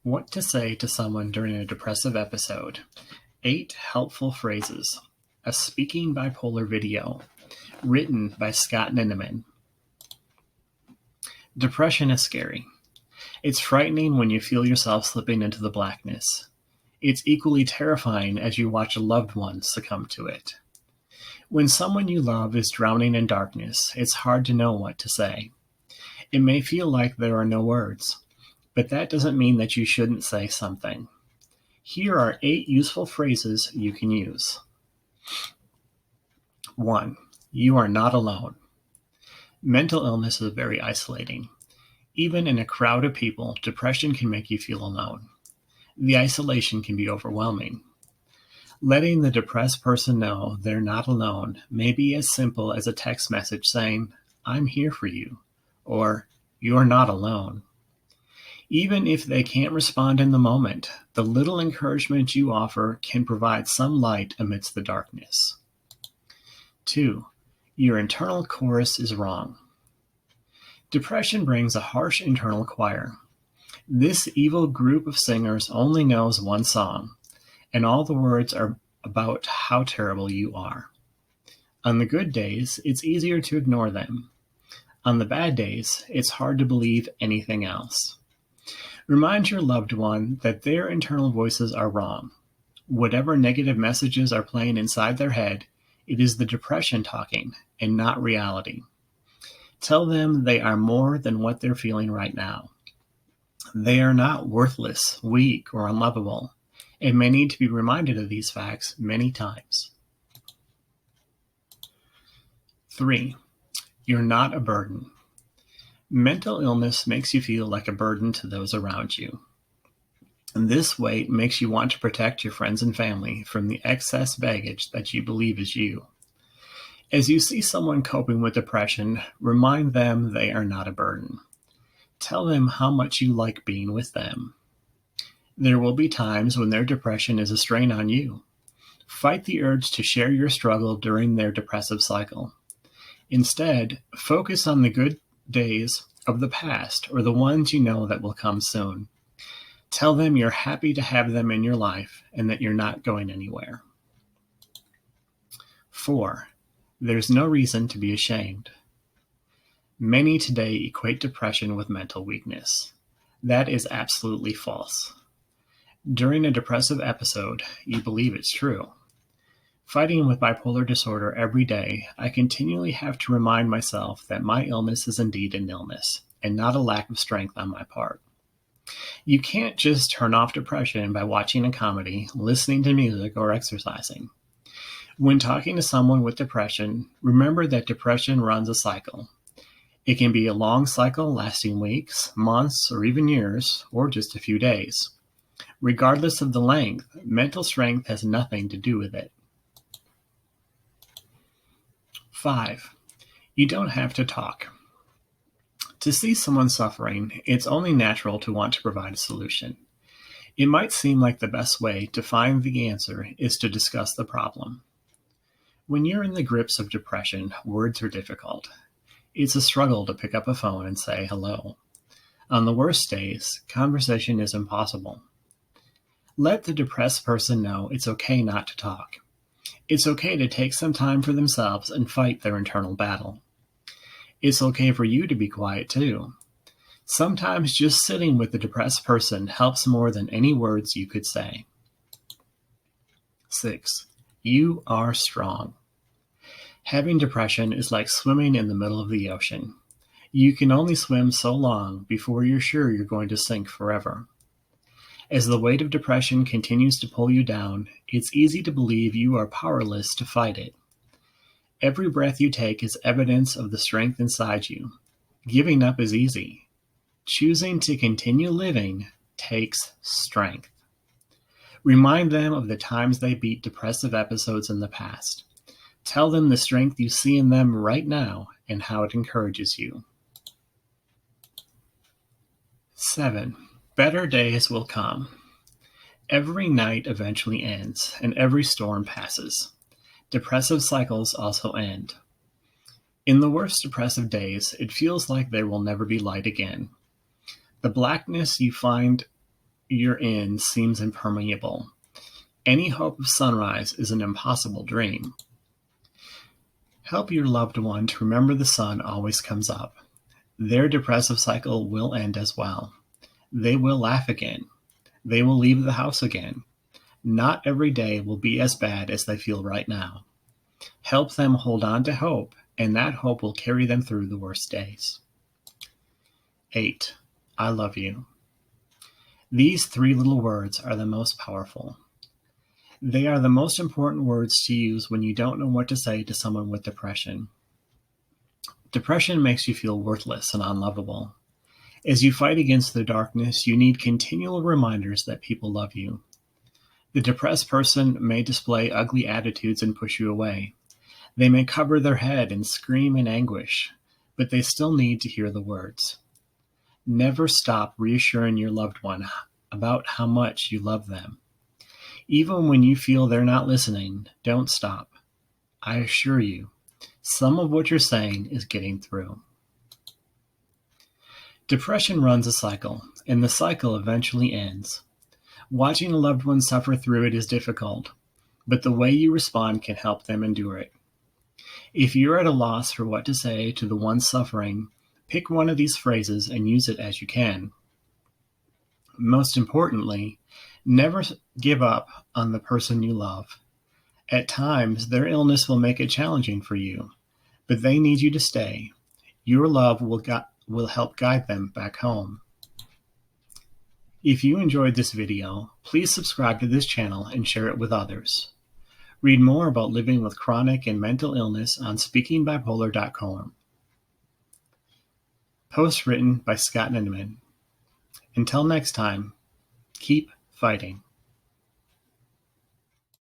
What to say to someone during a depressive episode. 8 helpful phrases. A Speaking Bipolar video. Written by Scott Ninneman. Depression is scary. It's frightening when you feel yourself slipping into the blackness. It's equally terrifying as you watch a loved one succumb to it. When someone you love is drowning in darkness, it's hard to know what to say. It may feel like there are no words, but that doesn't mean that you shouldn't say something. Here are 8 useful phrases you can use. 1. You are not alone. Mental illness is very isolating. Even in a crowd of people, depression can make you feel alone. The isolation can be overwhelming. Letting the depressed person know they're not alone may be as simple as a text message saying, "I'm here for you," or "You're not alone." Even if they can't respond in the moment, the little encouragement you offer can provide some light amidst the darkness. 2. Your internal chorus is wrong. Depression brings a harsh internal choir. This evil group of singers only knows one song, and all the words are about how terrible you are. On the good days, it's easier to ignore them. On the bad days, it's hard to believe anything else. Remind your loved one that their internal voices are wrong. Whatever negative messages are playing inside their head, it is the depression talking and not reality. Tell them they are more than what they're feeling right now. They are not worthless, weak, or unlovable, and may need to be reminded of these facts many times. 3. You're not a burden. Mental illness makes you feel like a burden to those around you. And this weight makes you want to protect your friends and family from the excess baggage that you believe is you. As you see someone coping with depression, remind them they are not a burden. Tell them how much you like being with them. There will be times when their depression is a strain on you. Fight the urge to share your struggle during their depressive cycle. Instead, focus on the good days of the past or the ones you know that will come soon. Tell them you're happy to have them in your life and that you're not going anywhere. 4. There's no reason to be ashamed. Many today equate depression with mental weakness. That is absolutely false. During a depressive episode, you believe it's true. Fighting with bipolar disorder every day, I continually have to remind myself that my illness is indeed an illness, and not a lack of strength on my part. You can't just turn off depression by watching a comedy, listening to music, or exercising. When talking to someone with depression, remember that depression runs a cycle. It can be a long cycle lasting weeks, months, or even years, or just a few days. Regardless of the length, mental strength has nothing to do with it. 5. You don't have to talk. To see someone suffering, it's only natural to want to provide a solution. It might seem like the best way to find the answer is to discuss the problem. When you're in the grips of depression, words are difficult. It's a struggle to pick up a phone and say hello. On the worst days, conversation is impossible. Let the depressed person know it's okay not to talk. It's okay to take some time for themselves and fight their internal battle. It's okay for you to be quiet too. Sometimes just sitting with the depressed person helps more than any words you could say. 6. You are strong. Having depression is like swimming in the middle of the ocean. You can only swim so long before you're sure you're going to sink forever. As the weight of depression continues to pull you down, it's easy to believe you are powerless to fight it. Every breath you take is evidence of the strength inside you. Giving up is easy. Choosing to continue living takes strength. Remind them of the times they beat depressive episodes in the past. Tell them the strength you see in them right now and how it encourages you. 7. Better days will come. Every night eventually ends, and every storm passes. Depressive cycles also end. In the worst depressive days, it feels like there will never be light again. The blackness you find you're in seems impermeable. Any hope of sunrise is an impossible dream. Help your loved one to remember the sun always comes up. Their depressive cycle will end as well. They will laugh again. They will leave the house again. Not every day will be as bad as they feel right now. Help them hold on to hope, and that hope will carry them through the worst days. 8. I love you. These 3 little words are the most powerful. They are the most important words to use when you don't know what to say to someone with depression. Depression makes you feel worthless and unlovable. As you fight against the darkness, you need continual reminders that people love you. The depressed person may display ugly attitudes and push you away. They may cover their head and scream in anguish, but they still need to hear the words. Never stop reassuring your loved one about how much you love them. Even when you feel they're not listening, don't stop. I assure you, some of what you're saying is getting through. Depression runs a cycle, and the cycle eventually ends. Watching a loved one suffer through it is difficult, but the way you respond can help them endure it. If you're at a loss for what to say to the one suffering, pick one of these phrases and use it as you can. Most importantly, never give up on the person you love. At times, their illness will make it challenging for you, but they need you to stay. Your love will help guide them back home. If you enjoyed this video, please subscribe to this channel and share it with others. Read more about living with chronic and mental illness on speakingbipolar.com. Post written by Scott Ninneman. Until next time, keep fighting.